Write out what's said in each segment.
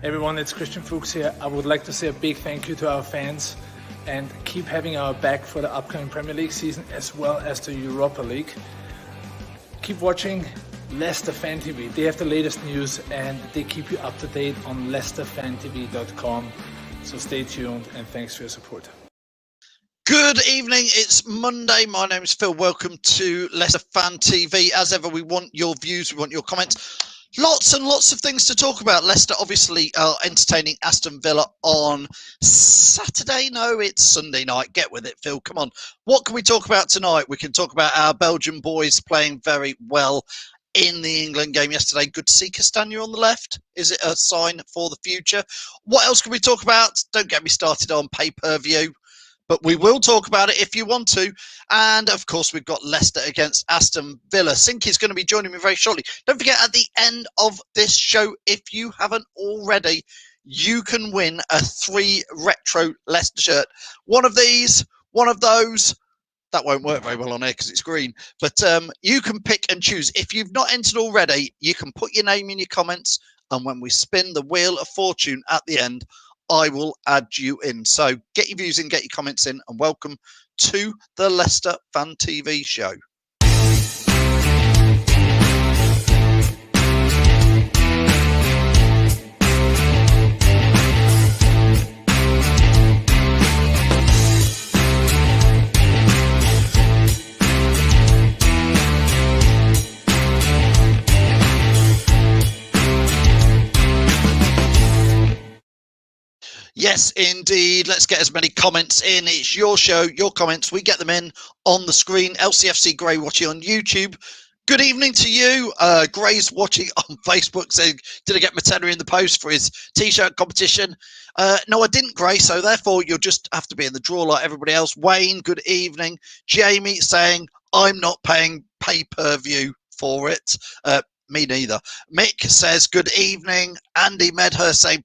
Everyone, it's Christian Fuchs here. I would like to say a big thank you to our fans and keep having our back for the upcoming Premier League season as well as the Europa League. Keep watching Leicester Fan TV. They have the latest news and they keep you up to date on leicesterfantv.com. So stay tuned and thanks for your support. Good evening, it's Monday. My name is Phil. Welcome to Leicester Fan TV. As ever, we want your views, we want your comments. Lots and lots of things to talk about. Leicester obviously are entertaining Aston Villa on Saturday. No, it's Sunday night. Get with it, Phil. Come on. What can we talk about tonight? We can talk about our Belgian boys playing very well in the England game yesterday. Good to see Castagna on the left. Is it a sign for the future? What else can we talk about? Don't get me started on pay-per-view. But we will talk about it if you want to. And, of course, we've got Leicester against Aston Villa. Sinky's going to be joining me very shortly. Don't forget, at the end of this show, if you haven't already, you can win a 3 retro Leicester shirt. One of these, one of those. That won't work very well on air because it's green. But you can pick and choose. If you've not entered already, you can put your name in your comments. And when we spin the Wheel of Fortune at the end, I will add you in. So get your views in, get your comments in, and welcome to the Leicester Fan TV show. Yes, indeed. Let's get as many comments in. It's your show, your comments. We get them in on the screen. LCFC Gray watching on YouTube. Good evening to you. Gray's watching on Facebook saying, did I get my tenner in the post for his T-shirt competition? No, I didn't, Gray. So therefore, you'll just have to be in the draw like everybody else. Wayne, good evening. Jamie saying, I'm not paying pay-per-view for it. Me neither. Mick says, good evening. Andy Medhurst saying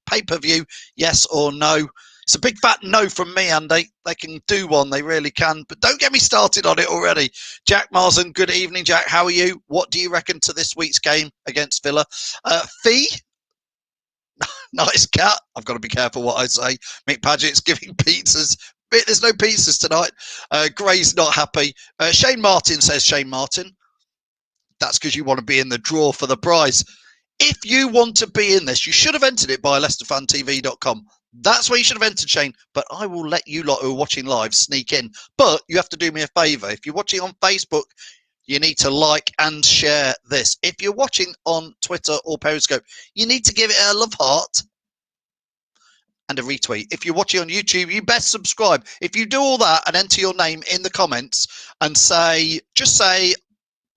pay-per-view, yes or no. It's a big fat no from me, Andy. They can do one, they really can. But don't get me started on it already. Jack Marsden, good evening, Jack. How are you? What do you reckon to this week's game against Villa? Fee? Nice cat. I've got to be careful what I say. Mick Paget's giving pizzas. There's no pizzas tonight. Gray's not happy. Shane Martin says, Shane Martin. That's because you want to be in the draw for the prize. If you want to be in this, you should have entered it by leicesterfantv.com. That's where you should have entered, Shane. But I will let you lot who are watching live sneak in. But you have to do me a favour. If you're watching on Facebook, you need to like and share this. If you're watching on Twitter or Periscope, you need to give it a love heart and a retweet. If you're watching on YouTube, you best subscribe. If you do all that and enter your name in the comments and just say,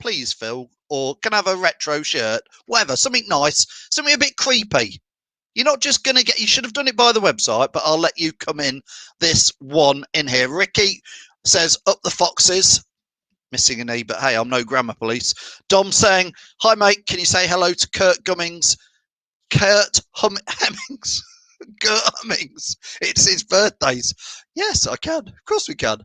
please, Phil, or can I have a retro shirt, whatever, something nice, something a bit creepy. You're not just going to get, you should have done it by the website, but I'll let you come in this one in here. Ricky says, up the foxes. Missing an E, but hey, I'm no grammar police. Dom saying, hi, mate, can you say hello to Kurt Gummings? Hemmings. Kurt Hummings. It's his birthdays. Yes, I can. Of course we can.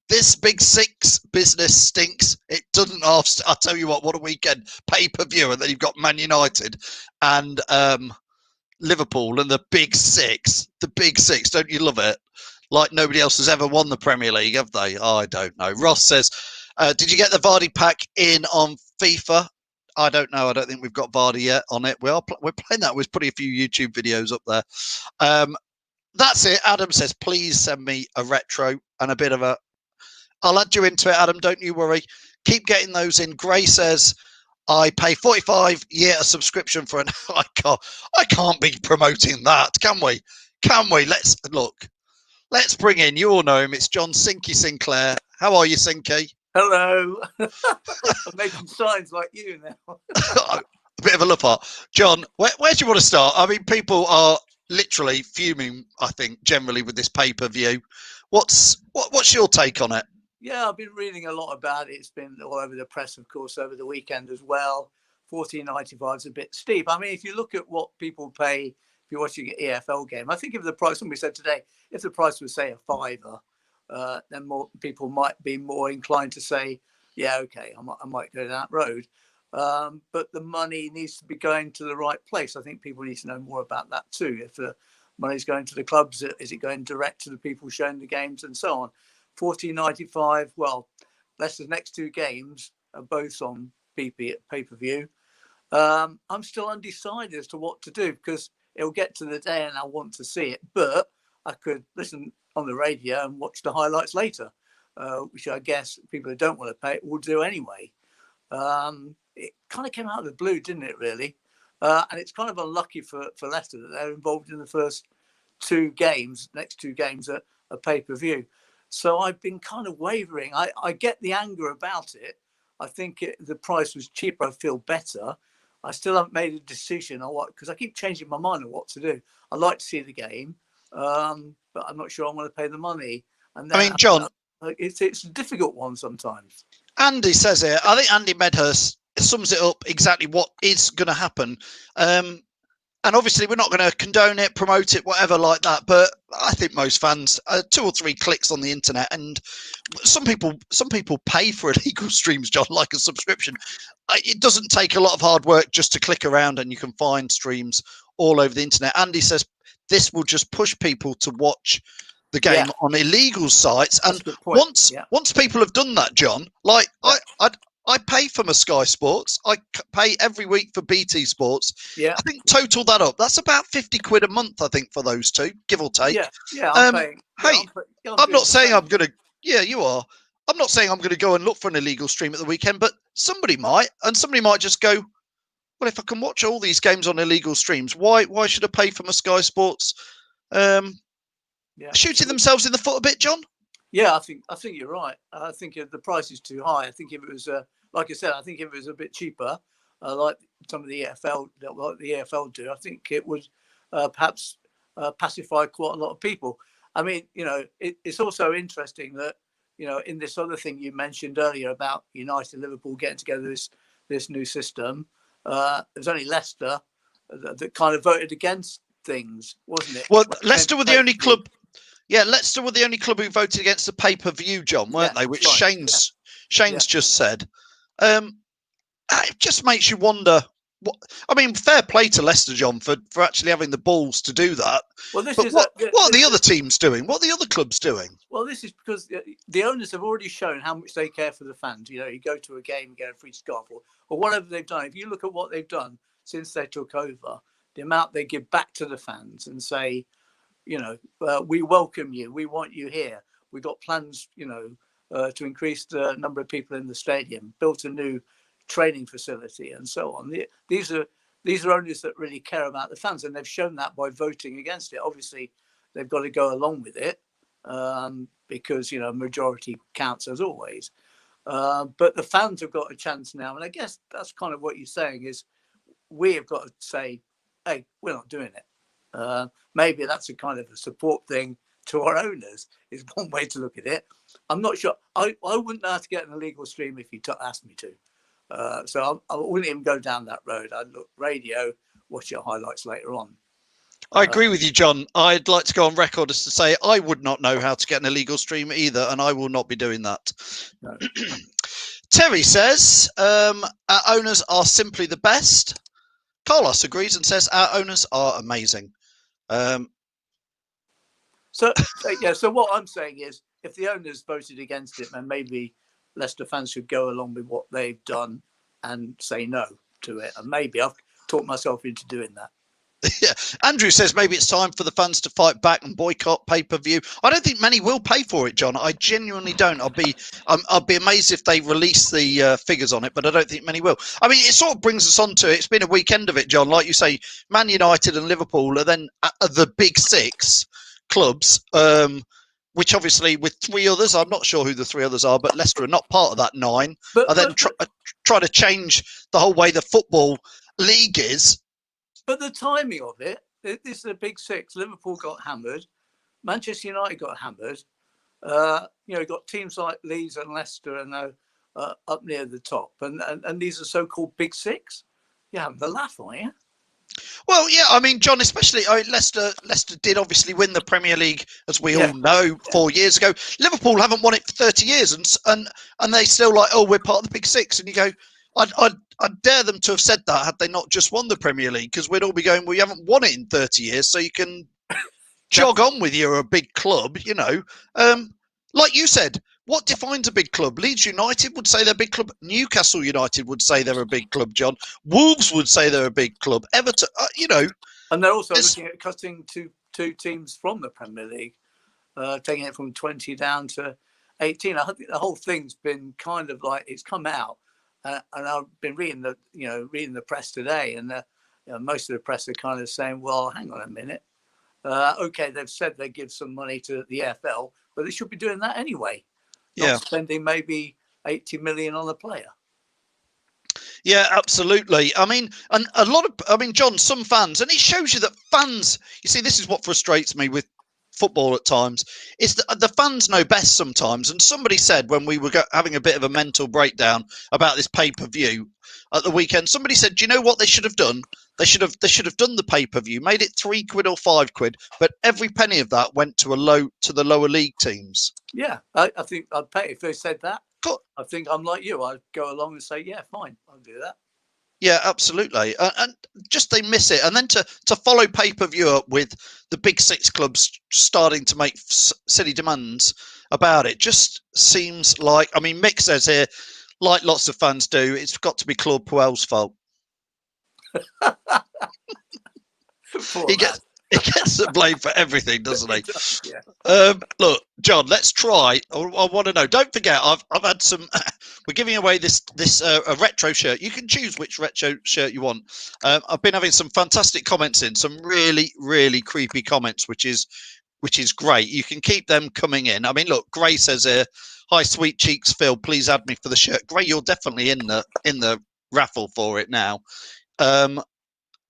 This Big Six business stinks. It doesn't half. I'll tell you what a weekend. Pay-per-view, and then you've got Man United and Liverpool and the Big Six. The Big Six, don't you love it? Like nobody else has ever won the Premier League, have they? I don't know. Ross says, did you get the Vardy pack in on FIFA? I don't know. I don't think we've got Vardy yet on it. We're playing that. We're putting a few YouTube videos up there. That's it. Adam says, please send me a retro and a bit of a... I'll add you into it, Adam. Don't you worry. Keep getting those in. Gray says, I pay 45 year a subscription for an... I can't be promoting that, can we? Can we? Let's look. Let's bring in, you all know him. It's John Sinky Sinclair. How are you, Sinky? Hello. I'm making signs like you now. A bit of a love heart. John, where do you want to start? I mean, people are literally fuming, I think, generally with this pay-per-view. What's your take on it? Yeah, I've been reading a lot about it. It's been all over the press, of course, over the weekend as well. $14.95 is a bit steep. I mean, if you look at what people pay if you're watching an EFL game, I think if the price, somebody said today, if the price was, say, a fiver, then more people might be more inclined to say, yeah, okay, I might go down that road. But the money needs to be going to the right place. I think people need to know more about that too. If the money's going to the clubs, is it going direct to the people showing the games and so on? 14.95. Well, Leicester's next 2 games are both on pay-per-view. I'm still undecided as to what to do, because it'll get to the day and I want to see it, but I could listen on the radio and watch the highlights later, which I guess people who don't want to pay will do anyway. It kind of came out of the blue, didn't it, really? And it's kind of unlucky for Leicester that they're involved in the first 2 games, next 2 games are pay-per-view. So I've been kind of wavering. I get the anger about it. I think the price was cheaper. I feel better. I still haven't made a decision on what, because I keep changing my mind on what to do. I'd like to see the game, but I'm not sure I want to pay the money. And then, I mean, John, it's a difficult one sometimes. Andy says here, I think Andy Medhurst sums it up exactly what is going to happen. And obviously, we're not going to condone it, promote it, whatever like that. But I think most fans, 2 or 3 clicks on the internet, and some people pay for illegal streams, John, like a subscription. It doesn't take a lot of hard work just to click around, and you can find streams all over the internet. Andy says this will just push people to watch the game on illegal sites. And once people have done that, John, like I pay for my Sky Sports. I pay every week for BT Sports. Yeah. I think total that up, that's about 50 quid a month, I think, for those 2, give or take. Yeah. I'm paying. I'm not saying I'm going to. Yeah, you are. I'm not saying I'm going to go and look for an illegal stream at the weekend, but somebody might, and somebody might just go, well, if I can watch all these games on illegal streams, why should I pay for my Sky Sports? Shooting themselves in the foot a bit, John. Yeah, I think you're right. I think the price is too high. I think if it was, like I said, I think if it was a bit cheaper, like some of the EFL do, I think it would perhaps pacify quite a lot of people. I mean, it's also interesting that, in this other thing you mentioned earlier about United and Liverpool getting together this new system, it was only Leicester that kind of voted against things, wasn't it? Well, Leicester were the only club. Yeah, Leicester were the only club who voted against the pay-per-view, John, weren't they? Which right. Shane's just said. It just makes you wonder. Fair play to Leicester, John, for actually having the balls to do that. Well, what are the other teams doing? What are the other clubs doing? Well, this is because the owners have already shown how much they care for the fans. You go to a game, you get a free scarf, or whatever they've done. If you look at what they've done since they took over, the amount they give back to the fans and say, we welcome you. We want you here. We got plans, to increase the number of people in the stadium, built a new training facility, and so on. These are owners that really care about the fans, and they've shown that by voting against it. Obviously, they've got to go along with it because majority counts as always. But the fans have got a chance now, and I guess that's kind of what you're saying is we have got to say, hey, we're not doing it. Maybe that's a kind of a support thing to our owners is one way to look at it. I'm not sure. I wouldn't know how to get an illegal stream if you asked me to. So I wouldn't even go down that road. I'd look radio, watch your highlights later on. I agree with you, John. I'd like to go on record as to say I would not know how to get an illegal stream either, and I will not be doing that. No. Terry says, our owners are simply the best. Carlos agrees and says our owners are amazing. So what I'm saying is, if the owners voted against it, then maybe Leicester fans should go along with what they've done and say no to it. And maybe I've talked myself into doing that. Yeah, Andrew says maybe it's time for the fans to fight back and boycott pay-per-view. I don't think many will pay for it, John. I genuinely don't. I'll be amazed if they release the figures on it, but I don't think many will. I mean, it sort of brings us on to it's been a weekend of it, John. Like you say, Man United and Liverpool are then the big 6 clubs, which obviously with 3 others, I'm not sure who the 3 others are, but Leicester are not part of that 9. And then try to change the whole way the football league is. But the timing of it, this is a big 6. Liverpool got hammered. Manchester United got hammered. You got teams like Leeds and Leicester and up near the top. And these are so-called big 6. You're having the laugh, aren't you? Well, yeah, I mean, John, especially Leicester did obviously win the Premier League, as we all know, 4 years ago. Liverpool haven't won it for 30 years, and they still like, oh, we're part of the big 6. And you go, I'd dare them to have said that had they not just won the Premier League, because we'd all be going, well, you haven't won it in 30 years, so you can jog on with you're a big club, you know. Like you said, what defines a big club? Leeds United would say they're a big club. Newcastle United would say they're a big club, John. Wolves would say they're a big club. Everton, you know. And they're also looking at cutting two teams from the Premier League, taking it from 20 down to 18. I think the whole thing's been kind of like, it's come out, and I've been reading the press today, and most of the press are kind of saying, well, hang on a minute. Okay, they've said they give some money to the EFL, but they should be doing that anyway. Not spending maybe 80 million on a player. Yeah, absolutely. I mean, and John, some fans, and it shows you that fans, you see, this is what frustrates me with football at times, is that the fans know best sometimes. And somebody said when we were having a bit of a mental breakdown about this pay-per-view at the weekend, somebody said, do you know what they should have done? They should have done the pay-per-view, made it £3 or £5, but every penny of that went to the lower league teams. Yeah, I think I'd pay if they said that. Cool. I think I'm like you. I'd go along and say, yeah, fine, I'll do that. Yeah, absolutely. And just they miss it. And then to follow pay-per-view up with the big six clubs starting to make silly demands about it just seems like, I mean, Mick says here, like lots of fans do, it's got to be Claude Puel's fault. He gets the blame for everything, doesn't he? Yeah. Look, John, let's try. I want to know. Don't forget, I've had some. We're giving away this a retro shirt. You can choose which retro shirt you want. I've been having some fantastic comments in, some really, really creepy comments, which is great. You can keep them coming in. I mean, look, Gray says here, "Hi, sweet cheeks, Phil. Please add me for the shirt." Gray, you're definitely in the raffle for it now.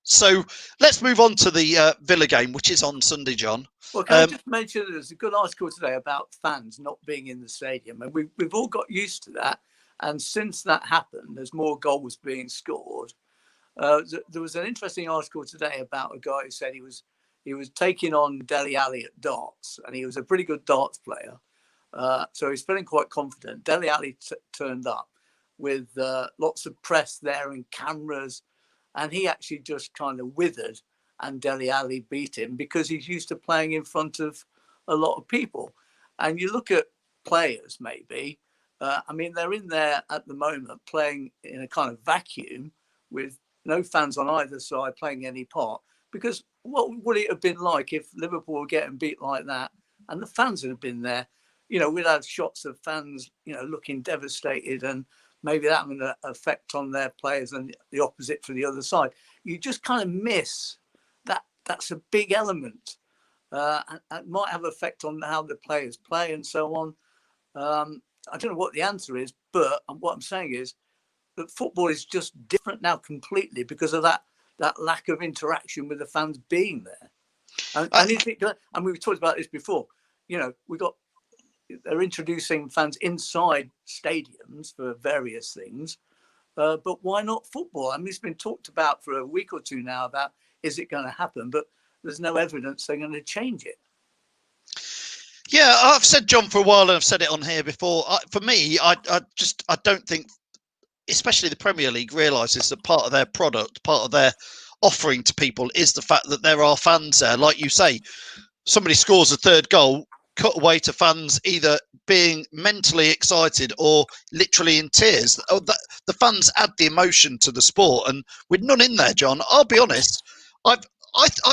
So let's move on to the Villa game, which is on Sunday, John. Well, can I just mention there's a good article today about fans not being in the stadium, and we've all got used to that. And since that happened, there's more goals being scored. There was an interesting article today about a guy who said he was taking on Dele Alli at darts, and he was a pretty good darts player. So he's feeling quite confident. Dele Alli turned up with lots of press there and cameras. And he actually just kind of withered, and Dele Alli beat him because he's used to playing in front of a lot of people. And you look at players, maybe, I mean, they're in there at the moment playing in a kind of vacuum with no fans on either side playing any part. Because what would it have been like if Liverpool were getting beat like that and the fans had been there? You know, we'd have shots of fans, looking devastated, and maybe that had an effect on their players and the opposite for the other side. You just kind of miss that. That's a big element. And it might have an effect on how the players play and so on. I don't know what the answer is, but what I'm saying is that football is just different now completely because of that lack of interaction with the fans being there. And we've talked about this before. They're introducing fans inside stadiums for various things, but why not football? I mean, it's been talked about for a week or two now about, is it going to happen? But there's no evidence they're going to change it. Yeah, I've said, John, for a while, and I've said it on here before. For me, I don't think, especially the Premier League, realises that part of their product, part of their offering to people is the fact that there are fans there. Like you say, somebody scores a third goal, cut away to fans either being mentally excited or literally in tears. The fans add the emotion to the sport, and with none in there, John, I'll be honest, I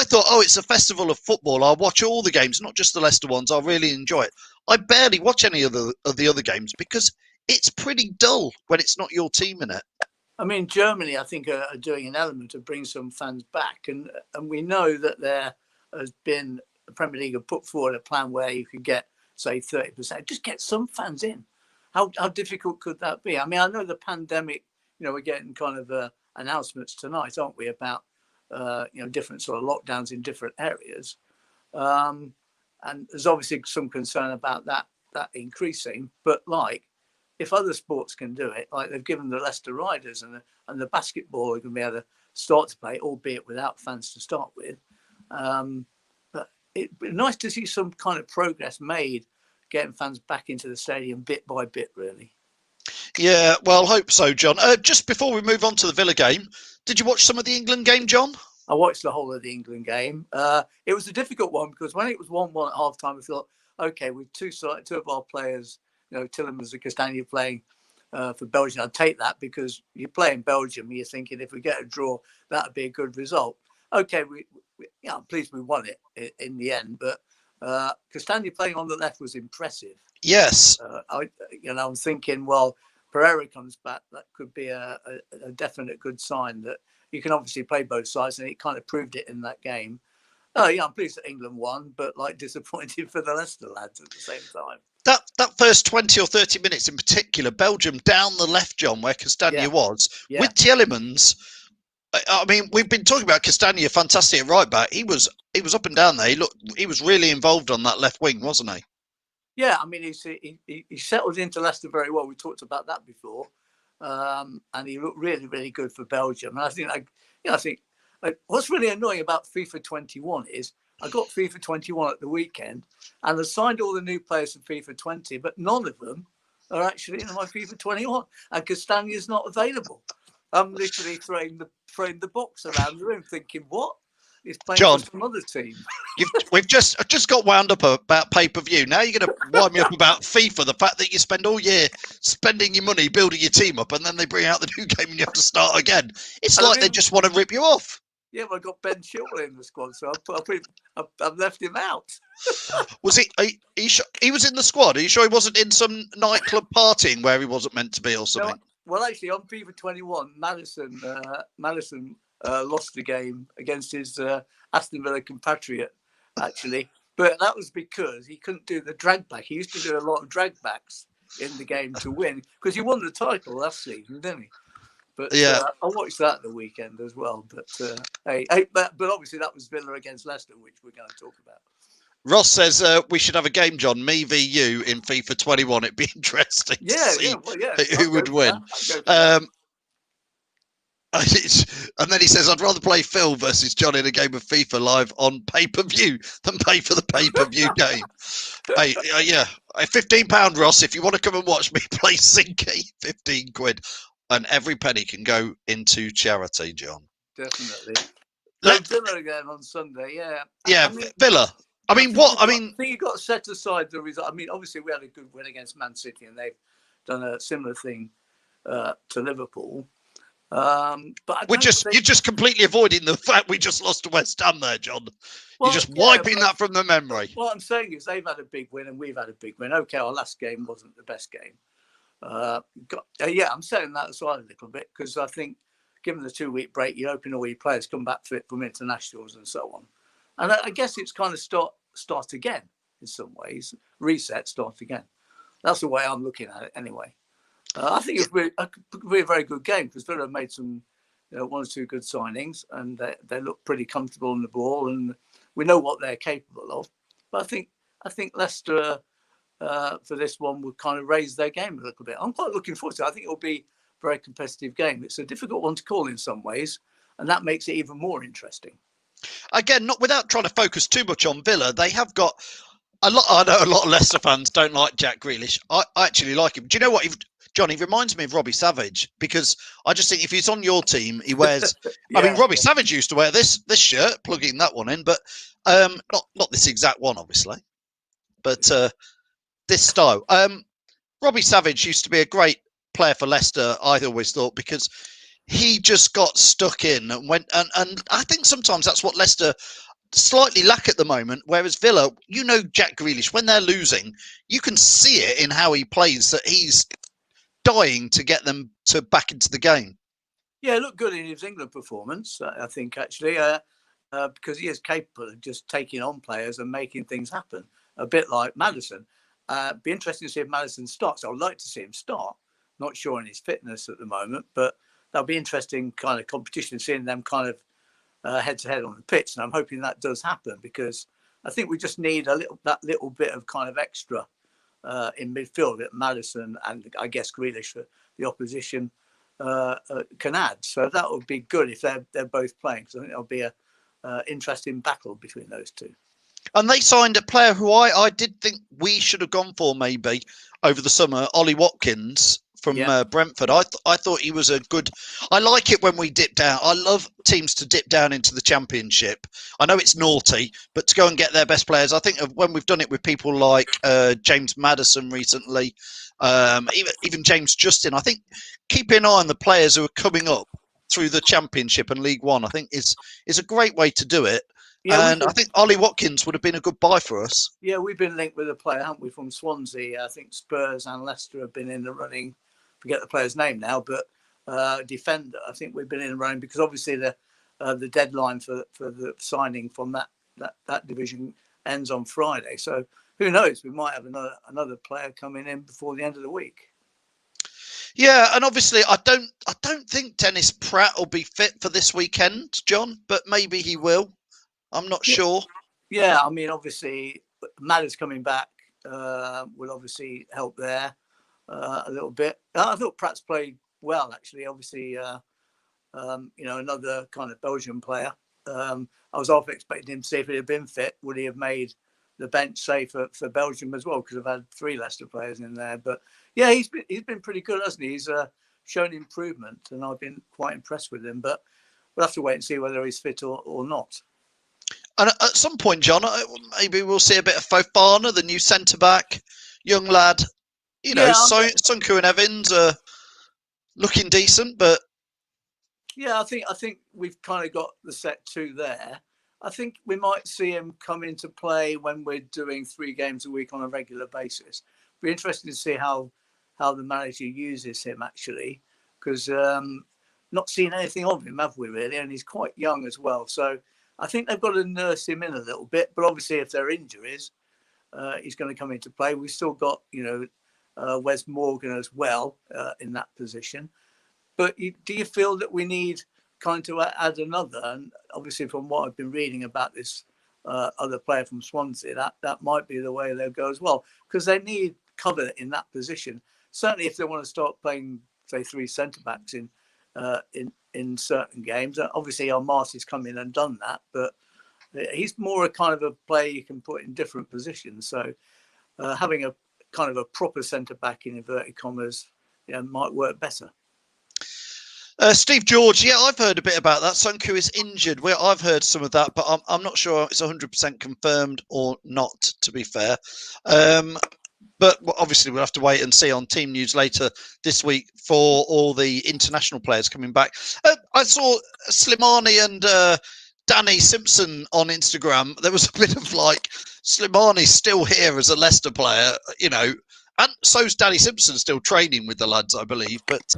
thought, it's a festival of football. I'll watch all the games, not just the Leicester ones. I'll really enjoy it. I barely watch any of the other games because it's pretty dull when it's not your team in it. I mean, Germany, I think, are doing an element to bring some fans back, and we know that there has been, the Premier League have put forward a plan where you could get, say, 30%. Just get some fans in. How difficult could that be? I mean, I know the pandemic, we're getting kind of announcements tonight, aren't we, about, different sort of lockdowns in different areas. And there's obviously some concern about that increasing. But, if other sports can do it, like they've given the Leicester Riders and the basketball are going to be able to start to play, albeit without fans to start with. It'd be nice to see some kind of progress made, getting fans back into the stadium bit by bit, really. Yeah, well, hope so, John. Just before we move on to the Villa game, did you watch some of the England game, John? I watched the whole of the England game. It was a difficult one because when it was 1-1 at half time, I thought, okay, with two of our players, Tillemans and Castagna playing for Belgium, I'd take that because you play in Belgium, you're thinking if we get a draw, that would be a good result. Okay, I'm pleased we won it in the end, but Castagna playing on the left was impressive. Yes. I'm thinking, well, Pereira comes back, that could be a definite good sign that you can obviously play both sides, and he kind of proved it in that game. I'm pleased that England won, but disappointed for the Leicester lads at the same time. That first 20 or 30 minutes in particular, Belgium down the left, John, where Castagna was, with Tillemans. I mean, we've been talking about Castagna, fantastic at right back. He was up and down there. He was really involved on that left wing, wasn't he? Yeah, I mean, he settled into Leicester very well. We talked about that before, and he looked really, really good for Belgium. And I think what's really annoying about FIFA 21 is I got FIFA 21 at the weekend, and I signed all the new players for FIFA 20, but none of them are actually in my FIFA 21, and Castagna's not available. I'm literally throwing the box around the room, thinking, what? He's playing John, for some other team. We've just got wound up about pay-per-view. Now you're going to wind me up about FIFA, the fact that you spend all year spending your money building your team up, and then they bring out the new game and you have to start again. It's like they just want to rip you off. Yeah, but I got Ben Chilwell in the squad, so I've left him out. Was he? He was in the squad. Are you sure he wasn't in some nightclub partying where he wasn't meant to be or something? No, well, actually, on FIFA 21, Madison lost the game against his Aston Villa compatriot, actually. But that was because he couldn't do the drag back. He used to do a lot of drag backs in the game to win, because he won the title last season, didn't he? But I watched that the weekend as well. But but obviously that was Villa against Leicester, which we're going to talk about. Ross says we should have a game, John, me v you in FIFA 21. It'd be interesting to see who would win. And then he says, I'd rather play Phil versus John in a game of FIFA live on pay-per-view than pay for the pay-per-view game. Hey, £15, Ross, if you want to come and watch me play Sinky, 15 quid. And every penny can go into charity, John. Definitely. Villa again on Sunday, yeah. Yeah, Villa. I think you got to set aside the result. I mean, obviously we had a good win against Man City, and they've done a similar thing to Liverpool. But you're just completely avoiding the fact we just lost to West Ham there, John. You're just wiping that from the memory. What I'm saying is they've had a big win and we've had a big win. Okay, our last game wasn't the best game. I'm setting that aside a little bit because I think, given the 2-week break, you're hoping all your players come back fit from internationals and so on. And I guess it's kind of start again in some ways, reset, start again. That's the way I'm looking at it anyway. I think it could be a very good game because Villa made some, one or two good signings, and they look pretty comfortable on the ball, and we know what they're capable of. But I think Leicester for this one would kind of raise their game a little bit. I'm quite looking forward to it. I think it'll be a very competitive game. It's a difficult one to call in some ways, and that makes it even more interesting. Again, not without trying to focus too much on Villa, they have got a lot. I know a lot of Leicester fans don't like Jack Grealish. I actually like him. Do you know what, John? He reminds me of Robbie Savage, because I just think if he's on your team, he wears. I mean, Robbie Savage used to wear this shirt, plugging that one in, but not this exact one, obviously, but this style. Robbie Savage used to be a great player for Leicester, I always thought, because he just got stuck in and went, and I think sometimes that's what Leicester slightly lack at the moment. Whereas Villa, Jack Grealish, when they're losing, you can see it in how he plays that he's dying to get them back into the game. Yeah, looked good in his England performance, I think, actually, because he is capable of just taking on players and making things happen, a bit like Maddison. Be interesting to see if Maddison starts. I would like to see him start. Not sure on his fitness at the moment, but that'll be interesting kind of competition, seeing them kind of head-to-head on the pitch. And I'm hoping that does happen, because I think we just need that little bit of kind of extra in midfield that Maddison and I guess Grealish for the opposition can add. So that would be good if they're both playing, because I think there'll be a interesting battle between those two. And they signed a player who I did think we should have gone for maybe over the summer, Ollie Watkins, from Yeah. Brentford. I thought he was a good. I like it when we dip down. I love teams to dip down into the Championship. I know it's naughty, but to go and get their best players. I think of when we've done it with people like James Maddison recently, even James Justin. I think keeping an eye on the players who are coming up through the Championship and League One, I think is a great way to do it. Yeah, And I think Ollie Watkins would have been a good buy for us. Yeah, we've been linked with a player, haven't we, from Swansea? I think Spurs and Leicester have been in the running. Forget the player's name now, but defender. I think we've been in the running because obviously the deadline for the signing from that division ends on Friday. So who knows? We might have another player coming in before the end of the week. Yeah, and obviously I don't think Dennis Pratt will be fit for this weekend, John, but maybe he will. I'm not sure. Yeah, I mean, obviously, Madder's coming back will obviously help there a little bit. I thought Pratt's played well, actually. Obviously, another kind of Belgian player. I was half expecting him to see if he had been fit, would he have made the bench safe for Belgium as well? Because I've had 3 Leicester players in there. But yeah, he's been pretty good, hasn't he? He's shown improvement, and I've been quite impressed with him. But we'll have to wait and see whether he's fit or not. And at some point, John, maybe we'll see a bit of Fofana, the new centre-back, young lad. Sunku and Evans are looking decent, but... Yeah, I think we've kind of got the set 2 there. I think we might see him come into play when we're doing 3 games a week on a regular basis. Be interesting to see how the manager uses him, actually, because not seen anything of him, have we, really? And he's quite young as well, so... I think they've got to nurse him in a little bit, but obviously if there are injuries, he's going to come into play. We've still got, Wes Morgan as well in that position. But do you feel that we need kind of add another? And obviously from what I've been reading about this other player from Swansea, that might be the way they'll go as well, because they need cover in that position. Certainly if they want to start playing, say, 3 centre-backs in certain games. Obviously, Marty's come in and done that, but he's more a kind of a player you can put in different positions. So having a kind of a proper centre-back in inverted commas might work better. Steve George, yeah, I've heard a bit about that. Sunku is injured. I've heard some of that, but I'm not sure it's 100% confirmed or not, to be fair. But obviously, we'll have to wait and see on Team News later this week for all the international players coming back. I saw Slimani and Danny Simpson on Instagram. There was a bit of like, Slimani's still here as a Leicester player, and so's Danny Simpson still training with the lads, I believe. But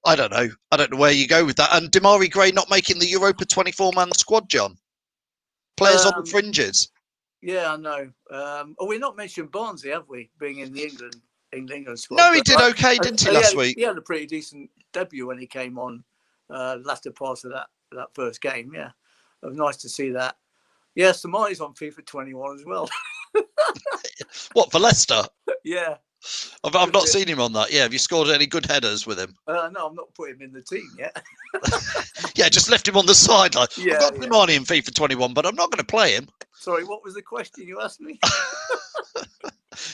I don't know. I don't know where you go with that. And Damari Gray not making the Europa 24-man squad, John. Players on the fringes. Yeah, I know. We've not mentioned Barnsley, have we? Being in the England squad. No, he did okay, didn't he, last week? He had a pretty decent debut when he came on latter part of that first game. Yeah, it was nice to see that. Yeah, Samani's on FIFA 21 as well. What, for Leicester? Yeah. I've not seen him on that. Yeah, have you scored any good headers with him? No, I'm not putting him in the team yet. Yeah, just left him on the sideline. Yeah, I've got Slimani in FIFA 21, but I'm not going to play him. Sorry, what was the question you asked me?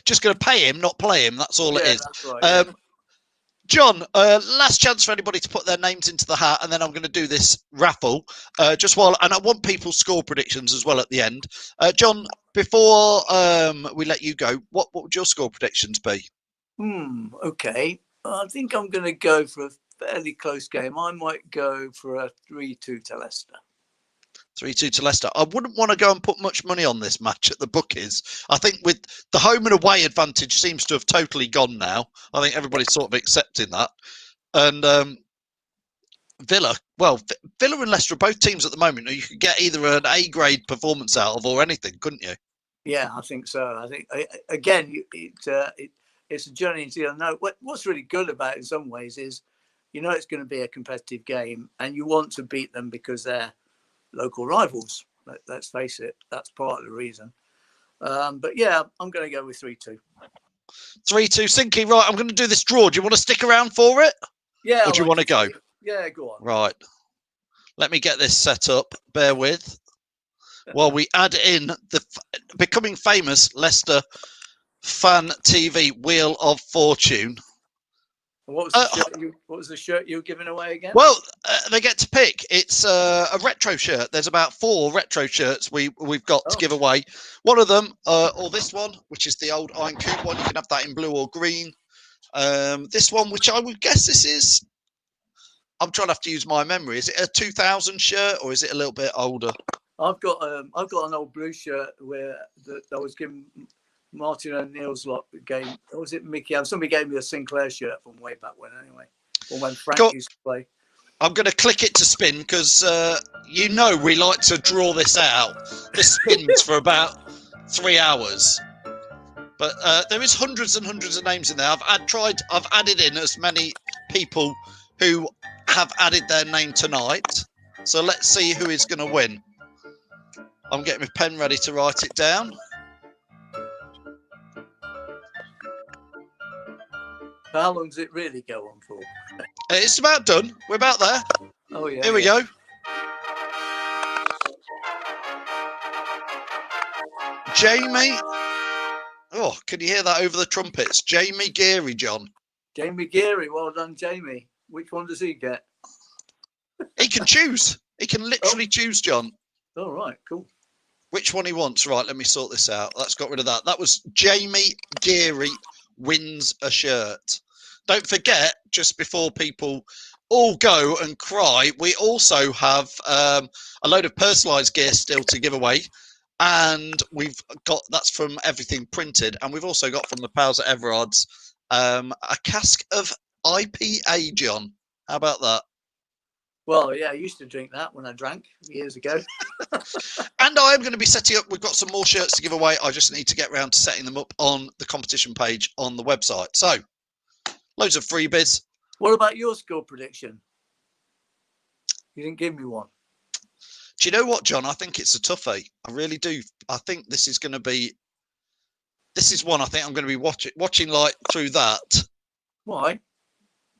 Just going to pay him, not play him. That's all it is. That's right, John, last chance for anybody to put their names into the hat, and then I'm going to do this raffle. And I want people's score predictions as well at the end. John, before we let you go, what would your score predictions be? Okay. I think I'm going to go for a fairly close game. I might go for a 3-2 to Leicester. 3-2 to Leicester. I wouldn't want to go and put much money on this match at the bookies. I think with the home and away advantage seems to have totally gone now. I think everybody's sort of accepting that. And Villa and Leicester are both teams at the moment you could get either an A-grade performance out of or anything, couldn't you? Yeah, I think so. I think, again, it's a journey into know. What's really good about it in some ways is, it's going to be a competitive game and you want to beat them because they're local rivals. Let's face it, that's part of the reason. But yeah, I'm going to go with 3-2. 3-2, Sinky. Right, I'm going to do this draw. Do you want to stick around for it? Yeah. Or do you want to go? Yeah, go on. Right. Let me get this set up. Bear with. While we add in the becoming famous Leicester Fan TV Wheel of Fortune. What was the shirt what was the shirt you were giving away again? Well, they get to pick. It's a retro shirt. There's about 4 retro shirts we've got to give away. One of them, or this one, which is the old Iron Coop one. You can have that in blue or green. This one, which I would guess this is. I'm trying to have to use my memory. Is it a 2000 shirt or is it a little bit older? I've got an old blue shirt where I was giving Martin O'Neill's lot game. Or was it Mickey? Somebody gave me a Sinclair shirt from way back when, anyway. Or when Frank used to play. I'm going to click it to spin because we like to draw this out. This spins for about 3 hours. But there is hundreds and hundreds of names in there. I've added in as many people who have added their name tonight. So let's see who is going to win. I'm getting my pen ready to write it down. How long does it really go on for? It's about done. We're about there. Oh, yeah. Here we go. Jamie. Oh, can you hear that over the trumpets? Jamie Geary, John. Jamie Geary. Well done, Jamie. Which one does he get? He can choose. He can literally choose, John. All right, cool. Which one he wants. Right, let me sort this out. Let's got rid of that. That was Jamie Geary wins a shirt. Don't forget, just before people all go and cry, we also have a load of personalised gear still to give away. And we've got, that's from Everything Printed. And we've also got from the pals at Everard's a cask of IPA, John. How about that? Well, yeah, I used to drink that when I drank years ago. And I am going to be setting up, we've got some more shirts to give away. I just need to get around to setting them up on the competition page on the website. So, loads of freebies. What about your score prediction? You didn't give me one. Do you know what, John? I think it's a toughie. I really do. I think this is going to be, this is one I think I'm going to be watching like through that. Why?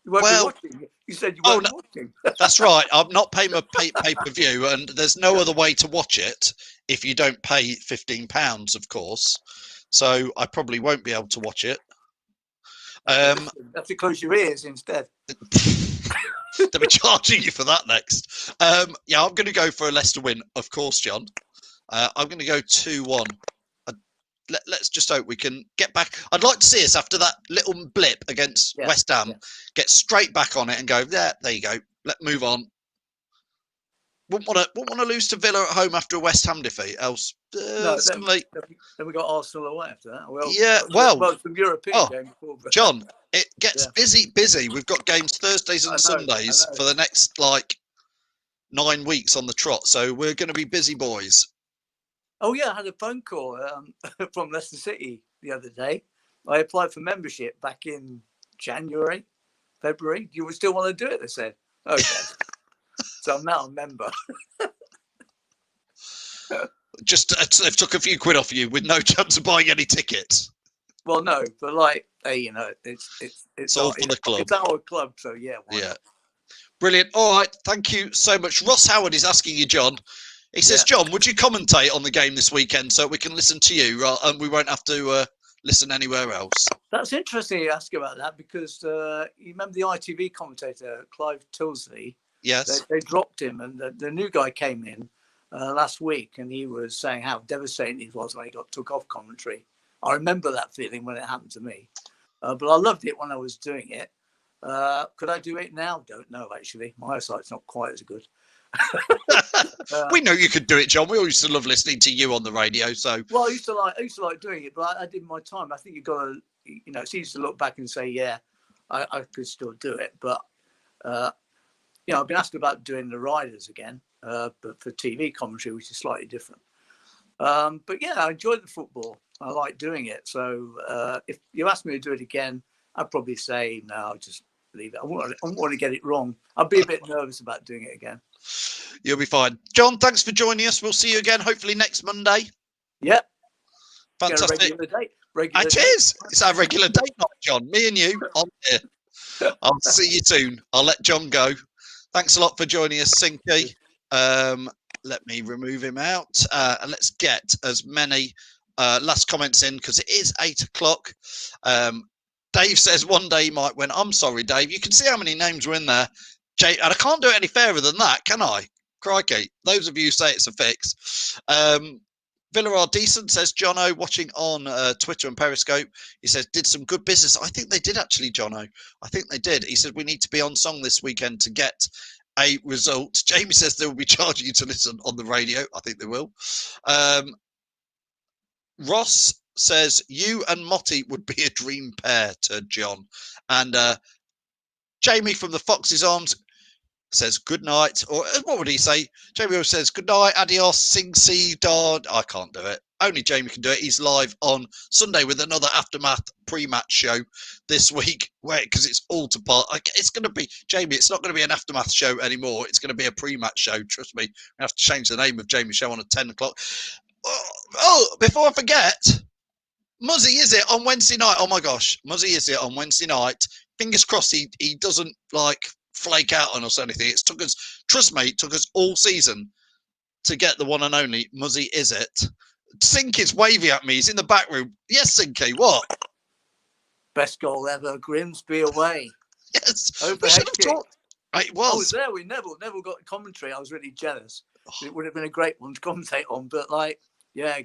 You won't be watching. You said you weren't watching. That's right. I'm not paying a pay-per-view, and there's no other way to watch it if you don't pay £15, of course. So I probably won't be able to watch it. Have to close your ears instead. They'll be charging you for that next. Yeah, I'm going to go for a Leicester win, of course, John. I'm going to go 2-1. Let's just hope we can get back. I'd like to see us after that little blip against West Ham, get straight back on it and go, there you go. Let's move on. Wouldn't want to lose to Villa at home after a West Ham defeat. Else, suddenly. Then we got Arsenal away after that. Well, some European game before. But, John, it gets busy. We've got games Thursdays and Sundays for the next 9 weeks on the trot. So we're going to be busy boys. Oh, yeah, I had a phone call from Leicester City the other day. I applied for membership back in January, February. You would still want to do it, they said. Okay. So I'm now a member. Just they've took a few quid off you with no chance of buying any tickets. Well, no, but hey, it's all for the club. It's our club, so yeah. Yeah. Brilliant. All right. Thank you so much. Ross Howard is asking you, John. He says, John, would you commentate on the game this weekend so we can listen to you and we won't have to listen anywhere else? That's interesting you ask about that because you remember the ITV commentator, Clive Tilsley? Yes. They dropped him and the new guy came in last week and he was saying how devastating it was when he got took off commentary. I remember that feeling when it happened to me. But I loved it when I was doing it. Could I do it now? Don't know, actually. My eyesight's not quite as good. We know you could do it, John. We all used to love listening to you on the radio. So well, I used to like doing it, but I did my time. I think you've got to, it's easy to look back and say, yeah, I could still do it. But I've been asked about doing the Riders again, but for TV commentary, which is slightly different. But yeah, I enjoyed the football. I like doing it. So if you ask me to do it again, I'd probably say no. I'll just leave it. I wouldn't want to get it wrong. I'd be a bit nervous about doing it again. You'll be fine. John, thanks for joining us. We'll see you again, hopefully next Monday. Yep. Fantastic. Regular date. It's our regular date night, John. Me and you on here. I'll see you soon. I'll let John go. Thanks a lot for joining us, Sinky. Let me remove him out. And let's get as many last comments in because it is 8 o'clock. Dave says one day he might win. I'm sorry, Dave. You can see how many names were in there. And I can't do it any fairer than that, can I? Crikey. Those of you who say it's a fix. Villa are decent, says Jono, watching on Twitter and Periscope. He says, did some good business. I think they did, actually, Jono. I think they did. He said, we need to be on song this weekend to get a result. Jamie says they will be charging you to listen on the radio. I think they will. Ross says, you and Motti would be a dream pair to John. And Jamie from the Fox's Arms says good night, or what would he say? Jamie says good night, adios, sing si dard. I can't do it. Only Jamie can do it. He's live on Sunday with another Aftermath pre-match show this week, because it's all to part. It's going to be, Jamie, it's not going to be an Aftermath show anymore. It's going to be a pre-match show. Trust me. We have to change the name of Jamie's show on at 10 o'clock. Oh, before I forget, Muzzy, is it on Wednesday night? Oh my gosh, Muzzy, is it on Wednesday night? Fingers crossed he doesn't flake out on us or anything. It's took us, trust me, it took us all season to get the one and only Muzzy, is it? Sinky's waving at me. He's in the back room. Yes, Sinky, what? Best goal ever, Grimsby away. Yes. Overhead kick. It was. I was there. We never got commentary. I was really jealous. It would have been a great one to commentate on, but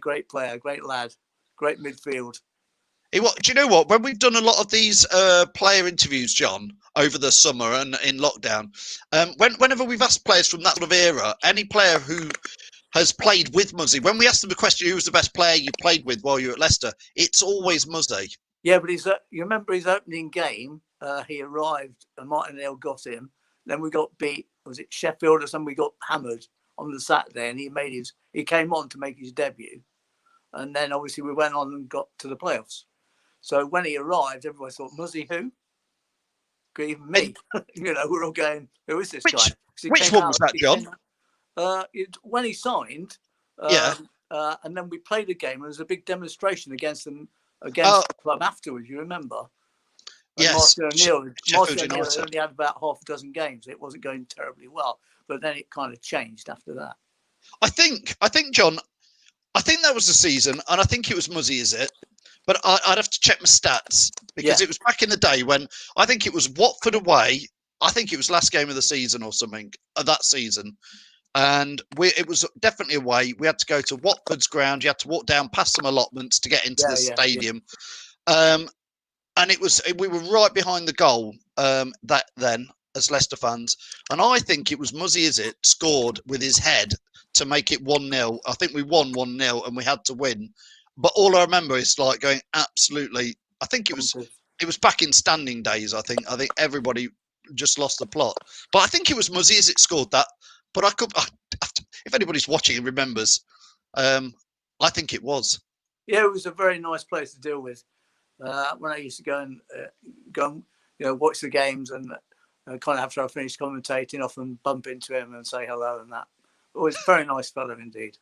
great player, great lad, great midfield. Do you know what? When we've done a lot of these player interviews, John, over the summer and in lockdown, whenever we've asked players from that sort of era, any player who has played with Muzzy, when we ask them the question, who was the best player you played with while you were at Leicester, it's always Muzzy. Yeah, but you remember his opening game, he arrived and Martinelli got him. Then we got beat, was it Sheffield or something? We got hammered on the Saturday and he came on to make his debut. And then obviously we went on and got to the playoffs. So when he arrived, everybody thought, Muzzy who? Even me. We're all going, who is this guy? Which one was that, John? When he signed, and then we played a game and there was a big demonstration against the club afterwards, you remember? Yes. Martin O'Neill only had about half a dozen games. It wasn't going terribly well, but then it kind of changed after that. I think, John, I think that was the season, and I think it was Muzzy, is it? But I'd have to check my stats, because it was back in the day when I think it was Watford away. I think it was last game of the season or something of that season. And it was definitely away. We had to go to Watford's ground. You had to walk down past some allotments to get into the stadium. Yeah. And we were right behind the goal then as Leicester fans. And I think it was Muzzy, is it, scored with his head to make it 1-0. I think we won 1-0 and we had to win. But all I remember is going absolutely. I think it was back in standing days. I think everybody just lost the plot. But I think it was Muzzy, is it, scored that. But if anybody's watching and remembers, I think it was. Yeah, it was a very nice place to deal with. When I used to go and watch the games and kind of after I finished commentating, often bump into him and say hello and that. Always a very nice fellow indeed.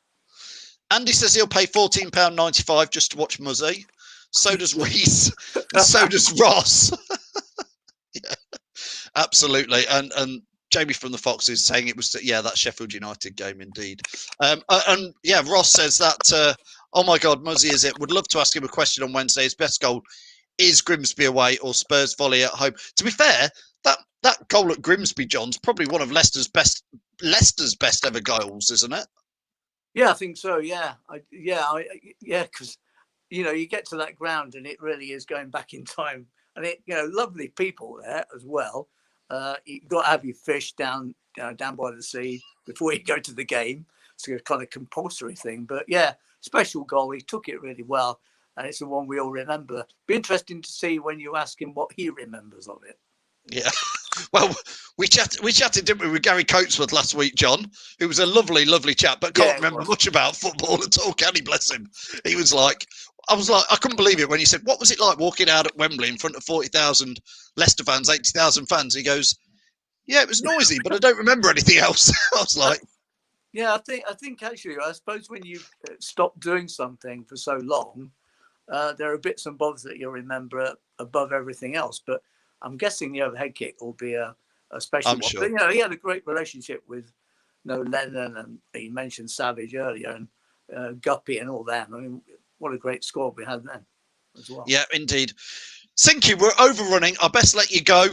Andy says he'll pay £14.95 just to watch Muzzy. So does Reese. And so does Ross. Yeah, absolutely. And Jamie from the Fox is saying it was, that Sheffield United game indeed. Ross says that, oh my God, Muzzy, is it? Would love to ask him a question on Wednesday. His best goal is Grimsby away or Spurs volley at home. To be fair, that goal at Grimsby, John's probably one of Leicester's best ever goals, isn't it? Yeah, I think so. Yeah, because you get to that ground and it really is going back in time, and lovely people there as well. You've got to have your fish down by the sea before you go to the game. It's a kind of compulsory thing, but special goal. He took it really well, and it's the one we all remember. Be interesting to see when you ask him what he remembers of it. Yeah. Well, we chatted, didn't we, with Gary Coatsworth last week, John, who was a lovely, lovely chap, but can't remember much about football at all, can he? Bless him. He was like, I couldn't believe it when he said, what was it like walking out at Wembley in front of 40,000 Leicester fans, 80,000 fans? He goes, yeah, it was noisy, but I don't remember anything else. I was like, yeah, I think actually, I suppose when you stop doing something for so long, there are bits and bobs that you'll remember above everything else. But I'm guessing the overhead kick will be a special one. Sure. But, he had a great relationship with Lennon, and he mentioned Savage earlier, and Guppy and all that. I mean, what a great squad we had then as well. Yeah, indeed. Sinky, we're overrunning. I best let you go.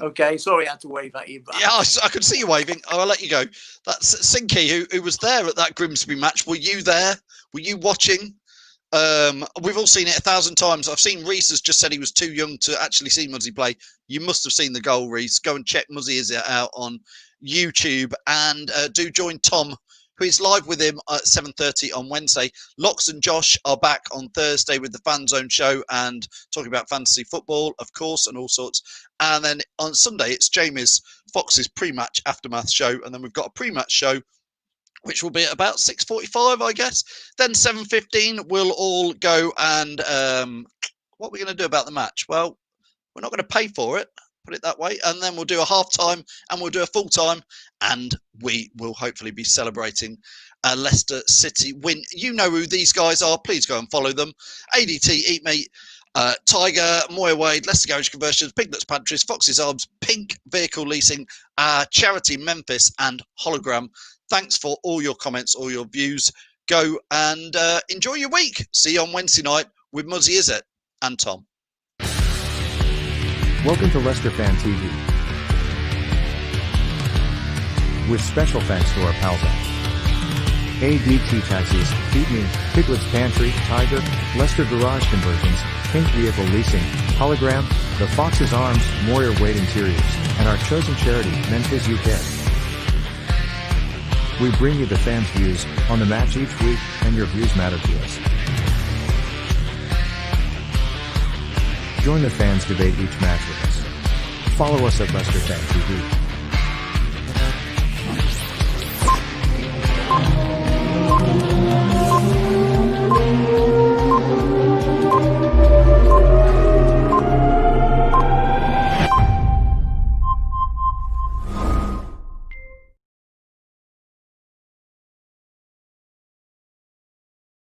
Okay, sorry I had to wave at you. But Yeah, I could see you waving. I'll let you go. That's Sinky, who was there at that Grimsby match. Were you there? Were you watching? We've all seen it 1,000 times. I've seen Reese has just said he was too young to actually see Muzzy play. You must have seen the goal, Reese. Go and check Muzzy is out on YouTube, and do join Tom, who is live with him at 7:30 on Wednesday. Lox and Josh are back on Thursday with the FANZONE show and talking about fantasy football, of course, and all sorts. And then on Sunday, it's Jamie's Fox's pre-match aftermath show, and then we've got a pre-match show which will be at about 6:45, I guess. Then 7:15, we'll all go and what are we going to do about the match? Well, we're not going to pay for it, put it that way. And then we'll do a half-time and we'll do a full-time, and we will hopefully be celebrating a Leicester City win. You know who these guys are. Please go and follow them. ADT, Eat Meat, Tiger, Moya Wade, Leicester Garage Conversions, Piglets Pantries, Fox's Arms, Pink Vehicle Leasing, Charity Memphis, and Hologram. Thanks for all your comments, all your views. Go and enjoy your week. See you on Wednesday night with Muzzy Is It and Tom. Welcome to Leicester Fan TV. With special thanks to our pals at ADT Taxis, Feed Me, Piglets Pantry, Tiger, Leicester Garage Conversions, Pink Vehicle Leasing, Hologram, The Fox's Arms, Moyer Wade Interiors, and our chosen charity, Memphis UK. We bring you the fans' views on the match each week, and your views matter to us. Join the fans' debate each match with us. Follow us at Leicester Fan TV.